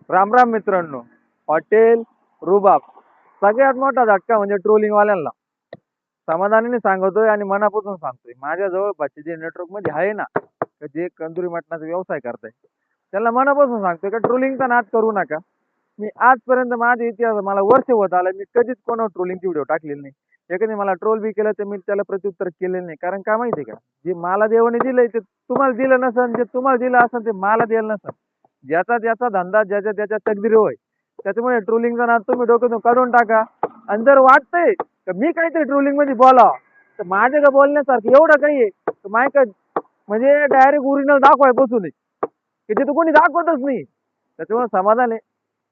राम राम मित्रांनो. हॉटेल रुबाब सगळ्यात मोठा झटका म्हणजे ट्रोलिंग वाल्यांना. समाधानाने सांगतोय आणि मनापासून सांगतोय. माझ्या जवळपासचे जे नेटवर्क मध्ये आहे ना, जे कंदुरी मटणाचा व्यवसाय करताय, त्यांना मनापासून सांगतोय का ट्रोलिंगचा नाद करू नका. मी आजपर्यंत माझा इतिहास मला वर्ष होत आला, मी कधीच कोणावर ट्रोलिंगची व्हिडिओ टाकलेली नाही. एखाद्याने मला ट्रोल बी केलं तर मी त्याला प्रत्युत्तर केलेलं नाही. कारण काय माहितीये का, जे मला देवाने दिलंय ते तुम्हाला दिलं नसन, जे तुम्हाला दिलं असेल ते मला दिलं नसन. ज्याचा ज्याचा धंदा ज्याच्या त्याच्या तकदीरी होय. त्याच्यामुळे ट्रोलिंगचा नाद तुम्ही डोक्यातून काढून टाका. आणि जर वाटतंय तर मी काहीतरी ट्रोलिंग मध्ये बोलावं, तर माझ्या का बोलण्यासारखं एवढं काही आहे तर मायका म्हणजे डायरेक्ट ओरिजिनल दाखवाय बसून की ते तर कोणी दाखवतच नाही. त्याच्यामुळे समाधान आहे.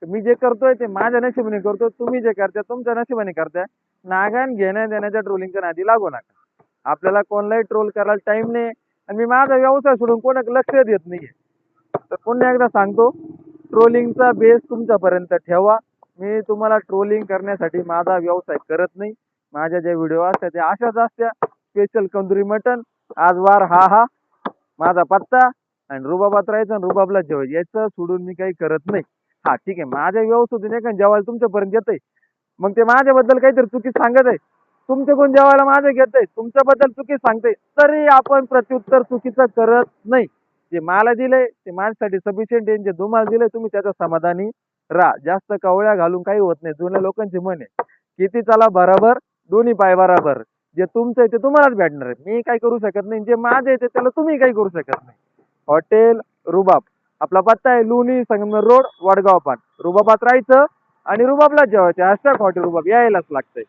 तर मी जे करतोय ते माझ्या नशिबाने करतोय, तुम्ही जे करताय तुमच्या नशिबाने करताय. नागान घेण्या देण्याच्या ट्रोलिंगच्या नादी लागू नका. आपल्याला कोणालाही ट्रोल करायला टाइम नाही आणि मी माझा व्यवसाय सोडून कोणाक लक्ष देत नाहीये. तर पुन्हा एकदा सांगतो, ट्रोलिंगचा बेस तुमच्यापर्यंत ठेवा. मी तुम्हाला ट्रोलिंग करण्यासाठी माझा व्यवसाय करत नाही. माझ्या ज्या व्हिडिओ असतात त्या अशाच असत्या. स्पेशल कंदुरी मटन, आज वार हा हा, माझा पत्ता आणि रुबाबात राहायचं आणि रुबाबला जेवायचं, याचं सोडून मी काही करत नाही. हा ठीक आहे, माझ्या व्यवस्थित नाही का जेवायला तुमच्यापर्यंत येतंय, मग ते माझ्याबद्दल काहीतरी चुकी सांगत आहे. तुमचे कोण जेवायला माझं घेत आहे, तुमच्याबद्दल चुकी सांगते, तरी आपण प्रत्युत्तर चुकीचं करत नाही. जे मला दिलंय ते माझ्यासाठी सफिशियंट आहे. जे तुम्हाला दिलंय तुम्ही त्याच्या समाधानी राहा. जास्त कवळ्या घालून काही होत नाही. जुन्या लोकांचे मन आहे, किती चला बरोबर, दोन्ही पाय बरोबर. जे तुमचं आहे ते तुम्हालाच भेटणार आहे. मी काही करू शकत नाही, जे माझं आहे ते त्याला तुम्ही काही करू शकत नाही. हॉटेल रुबाब, आपला पत्ता आहे लोणी संगमनेर रोड, वडगाव पान. रुबाबात राहायचं आणि रुबाबला जेवायचं. हॅशटॅग हॉटेल रुबाब यायलाच लागतंय.